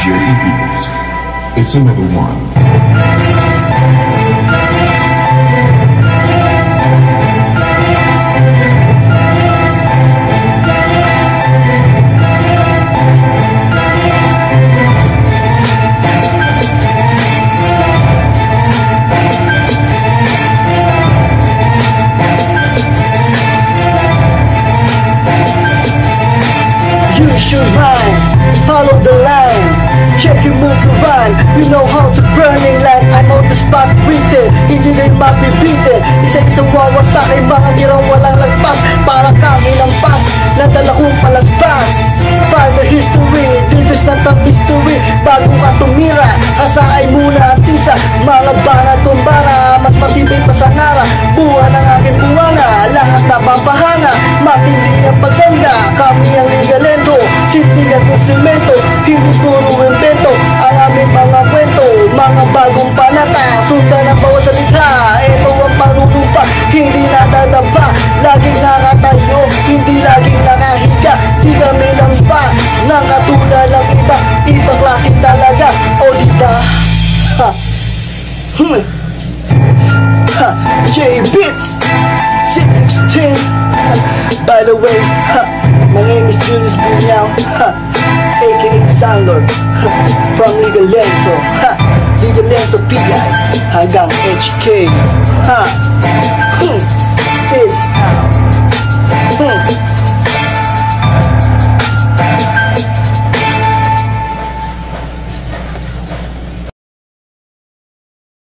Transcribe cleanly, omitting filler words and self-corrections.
Jerry Beats. It's another one. Use your mind, follow the line, check your move to rhyme. You know how to burning like I'm on the spot written. Hindi rin mapibitin, isa-isang wawasakin, mga girang walang lagpas. Parang kami ng pas, nadala kong palaspas. Find the history, this is not a mystery. Bago ka tumira, hasaay muna at isa. Mga bana tumbana, mas matibay pa sa ngara. Buwan ng aking buwana, lahat napapahanga. Matindi ang pagsangga, kami ang ligalento. Sitigas ng simento, hindi puro invento. Ang aming mga kwento, mga bagong panata. Sundan ang bawat salita, ito ang panunumpa. Hindi nadadapa, laging nakatayo, hindi laging nakahiga. Di kami lang pa, nang katulad ng iba. Ibang klase talaga, o diba? Ha, ha, J-Beats 616. By the way, my name is Julius Bunyao, aka Sandlord, from Ligalento, Ligalento PI hanggang HK.